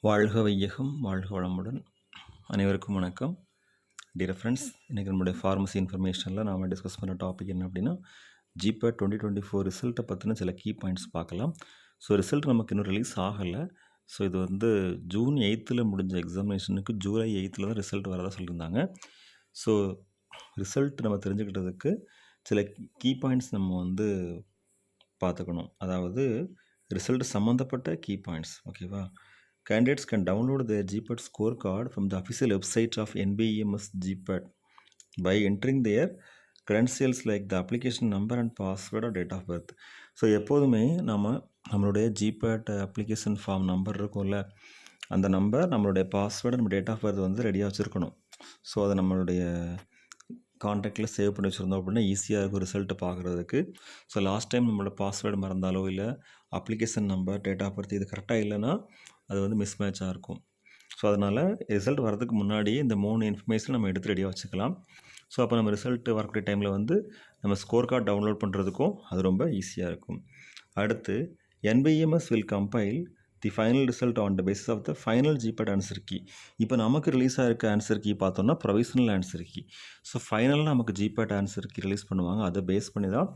வாழ்க வையகம், வாழ்க வளமுடன். அனைவருக்கும் வணக்கம். டியர் ஃப்ரெண்ட்ஸ், இன்றைக்கி நம்மளுடைய ஃபார்மசி இன்ஃபர்மேஷனில் நாம் டிஸ்கஸ் பண்ண டாபிக் என்ன அப்படின்னா, ஜிபேட் 2024 ரிசல்ட்டை பற்றின சில கீ பாயிண்ட்ஸ் பார்க்கலாம். ஸோ ரிசல்ட் நமக்கு இன்னும் ரிலீஸ் ஆகலை. ஸோ இது வந்து ஜூன் 8th முடிஞ்ச எக்ஸாமினேஷனுக்கு ஜூலை 8th தான் ரிசல்ட் வரதா சொல்லியிருந்தாங்க. ஸோ ரிசல்ட் நம்ம தெரிஞ்சுக்கிட்டதுக்கு சில கீ பாயிண்ட்ஸ் நம்ம வந்து பார்த்துக்கணும். அதாவது ரிசல்ட் சம்மந்தப்பட்ட கீ பாயிண்ட்ஸ், ஓகேவா? Candidates can download their GPAT scorecard from the official website of NBEMS GPAT by entering their credentials like the application number and password or date of birth. So எப்போதுமே நம்மளுடைய GPAT application form number இருக்கும்ல, அந்த number, நம்மளுடைய password, நம்ம date of birth வந்து ரெடியாக வச்சுருக்கணும். So அதை நம்மளுடைய கான்டாக்டில் சேவ் பண்ணி வச்சுருந்தோம் அப்படின்னா ஈஸியாக இருக்கும் ரிசல்ட்டு பார்க்குறதுக்கு. ஸோ லாஸ்ட் டைம் நம்மளோட பாஸ்வேர்டு மறந்தாலோ இல்லை application number, date of birth இது கரெக்டாக இல்லைன்னா அது வந்து மிஸ் மேட்சாக இருக்கும். ஸோ அதனால் ரிசல்ட் வரதுக்கு முன்னாடியே இந்த 3 இன்ஃபர்மேஷன் நம்ம எடுத்து ரெடியாக வச்சுக்கலாம். ஸோ அப்போ நம்ம ரிசல்ட்டு வரக்கூடிய டைமில் வந்து நம்ம ஸ்கோர் கார்டு டவுன்லோட் பண்ணுறதுக்கும் அது ரொம்ப ஈஸியாக இருக்கும். அடுத்து NBEMS will compile the final result on the basis of the final GPAT answer key. இப்போ நமக்கு ரிலீஸ் ஆகிருக்க ஆன்சர் கீ பார்த்தோன்னா ப்ரொவிஷனல் ஆன்சர் கீ. ஸோ ஃபைனலாக நமக்கு ஜிபேட் ஆன்சர் கீ ரிலீஸ் பண்ணுவாங்க. அதை பேஸ் பண்ணி தான்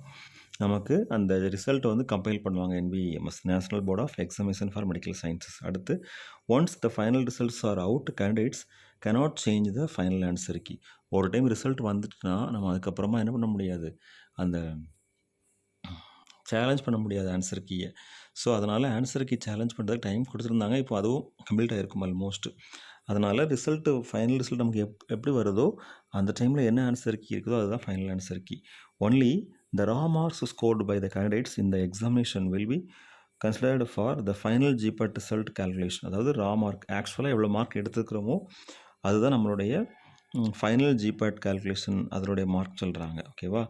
நமக்கு அந்த ரிசல்ட்டை வந்து கம்பைல் பண்ணுவாங்க NBEMS, national board of examination for medical sciences. அடுத்து once the final results are out, candidates cannot change the final answer key. ஒரு டைம் ரிசல்ட் வந்துட்டுனா நம்ம அதுக்கப்புறமா என்ன பண்ண முடியாது, அந்த சேலஞ்ச் பண்ண முடியாது ஆன்சர் கீயை. ஸோ அதனால் ஆன்சர் கீ சேலஞ்ச் பண்ணுறதுக்கு டைம் கொடுத்துருந்தாங்க. இப்போ அதுவும் கம்ப்ளீட் ஆகிருக்கும் ஆல்மோஸ்ட். அதனால் ரிசல்ட்டு, ஃபைனல் ரிசல்ட் நமக்கு எப்படி வருதோ அந்த டைமில் என்ன ஆன்சர் கீ இருக்குதோ அதுதான் final answer key. Only the raw marks scored by the candidates in the examination will be considered for the final GPAT result calculation. அதாவது ரா மார்க், ஆக்சுவலாக எவ்வளோ மார்க் எடுத்துக்கிறோமோ அதுதான் நம்மளுடைய ஃபைனல் ஜிபேட் கால்குலேஷன், அதனுடைய mark சொல்கிறாங்க, ஓகேவா?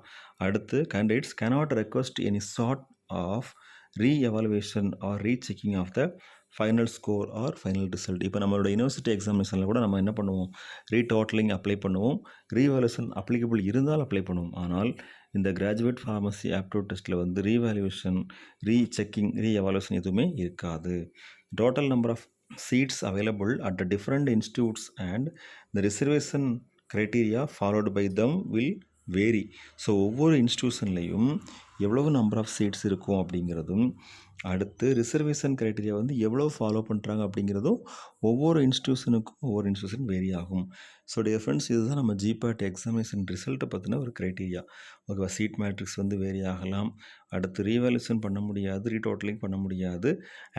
அடுத்து candidates cannot request any sort of re-evaluation or rechecking of the final score or final result. இப்போ நம்மளோட யூனிவர்சிட்டி எக்ஸாமினேஷனில் கூட நம்ம என்ன பண்ணுவோம், ரீடோட்டலிங் அப்ளை பண்ணுவோம், ரீவேல்யூஷன் அப்ளிகபிள் இருந்தால் அப்ளை பண்ணுவோம். ஆனால் இந்த கிராஜுவேட் ஃபார்மசி ஆப்டிடியூட் டெஸ்ட்டில் வந்து ரீவேல்யூஷன், ரீசெக்கிங், ரீஎவாலுவேஷன் எதுவுமே இருக்காது. Total number of seats available at the different institutes and the reservation criteria followed by them will vary. So ஒவ்வொரு இன்ஸ்டியூஷன்லேயும் எவ்வளவு நம்பர் ஆஃப் சீட்ஸ் இருக்கும் அப்படிங்கிறதும், அடுத்து ரிசர்வேஷன் க்ரைட்டீரியா வந்து எவ்வளோ ஃபாலோ பண்ணுறாங்க அப்படிங்கிறதும் ஒவ்வொரு இன்ஸ்டியூஷன் வேரி ஆகும். ஸோ டியர் ஃப்ரெண்ட்ஸ், இதுதான் நம்ம ஜிபேட் எக்ஸாமினேஷன் ரிசல்ட்டை பற்றின ஒரு க்ரைட்டீரியா, ஓகேவா? சீட் மேட்ரிக்ஸ் வந்து வேரி ஆகலாம். அடுத்து ரீவேல்யூஷன் பண்ண முடியாது, ரீடோட்டலிங் பண்ண முடியாது.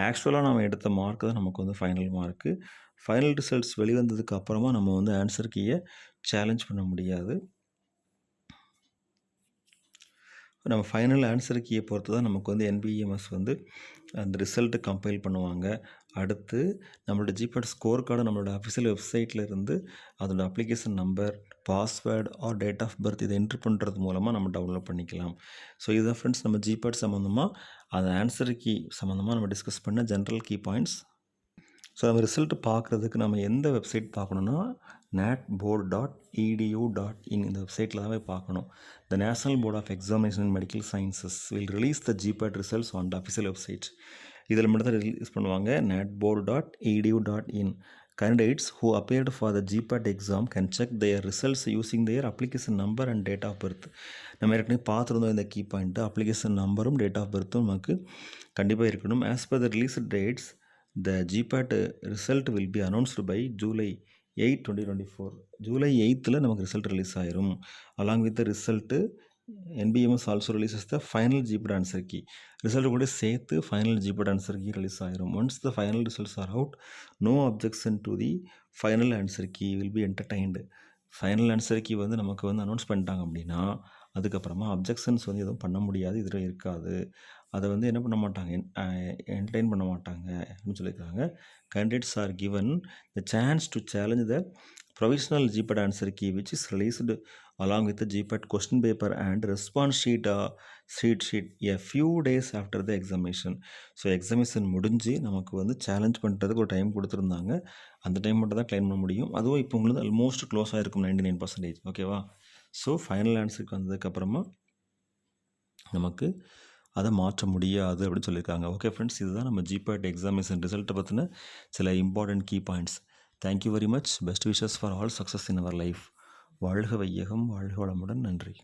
ஆக்சுவலாக நம்ம எடுத்த மார்க் தான் நமக்கு வந்து ஃபைனல் மார்க்கு. ஃபைனல் ரிசல்ட்ஸ் வெளிவந்ததுக்கு அப்புறமா நம்ம வந்து ஆன்சர் கீயை சேலஞ்ச் பண்ண முடியாது. நம்ம ஃபைனல் ஆன்சர் கீயை பொறுத்து தான் நமக்கு வந்து NBEMS வந்து அந்த ரிசல்ட்டு கம்பைல் பண்ணுவாங்க. அடுத்து நம்மளோட ஜிபேட் ஸ்கோர் கார்டை நம்மளோட அஃபிஷியல் வெப்சைட்டில் இருந்து அதோட application number, password or date of birth இதை என்ட்ரு பண்ணுறது மூலமாக நம்ம டவுன்லோட் பண்ணிக்கலாம். ஸோ இதுதான் ஃப்ரெண்ட்ஸ் நம்ம ஜிபேட் சம்மந்தமாக, அந்த ஆன்சர் கீ சம்மந்தமாக நம்ம டிஸ்கஸ் பண்ண ஜென்ரல் கீ பாயிண்ட்ஸ். ஸோ நம்ம ரிசல்ட்டு பார்க்குறதுக்கு நம்ம எந்த வெப்சைட் பார்க்கணுன்னா natboard.edu.in இந்த வெப்சைட்டில் தான் போய் பார்க்கணும். The national board of examination and medical sciences will release the GPAT results on the official website. இதில் மட்டும் தான் ரிலீஸ் பண்ணுவாங்க. natboard.edu.in. Candidates who appeared for the GPAT exam can check their results using their application number and date of birth. நம்ம ஏற்கனவே பார்த்துருந்தோம் இந்த key point. Application நம்பரும் date of பர்த்தும் நமக்கு கண்டிப்பாக இருக்கணும். As per the release dates, the GPAT result will be announced by July 8, 2024. July 8th நமக்கு result release ஆயிரும். Along with the result NBEMS also releases the final GPAT answer key. Result கூட சேர்த்து final GPAT answer key release ஆயிரும். Once the final results are out, no objection to the final answer key will be entertained. Final answer key வந்து நமக்கு வந்து announce பண்ணிட்டாங்க அப்படின்னா அதுக்கப்புறமா objections வந்து எதுவும் பண்ண முடியாது, இதில் இருக்காது. அதை வந்து என்ன பண்ண மாட்டாங்க, என்டர்டெயின் பண்ண மாட்டாங்க அப்படின்னு சொல்லியிருக்காங்க. Candidates are given the chance to challenge the provisional GPAT answer key which is released along with the GPAT question paper and response sheet a few days after the examination. So examination முடிஞ்சு நமக்கு வந்து challenge பண்ணுறதுக்கு ஒரு time கொடுத்துருந்தாங்க. அந்த time மட்டும் தான் claim பண்ண முடியும். அதுவும் இப்போ உங்களுக்கு ஆல்மோஸ்ட் க்ளோஸ் ஆகிருக்கும் 99%, ஓகேவா? ஸோ ஃபைனல் ஆன்சருக்கு வந்ததுக்கப்புறமா நமக்கு அதை மாற்ற முடியாது அப்படின்னு சொல்லியிருக்காங்க. ஓகே ஃப்ரெண்ட்ஸ், இதுதான் நம்ம ஜிபேட் எக்ஸாமினேஷன் ரிசல்ட்டை பற்றின சில important key points. Thank you very much. Best wishes for all success in our life. வாழ்க வையகம், வாழ்க வளமுடன். நன்றி.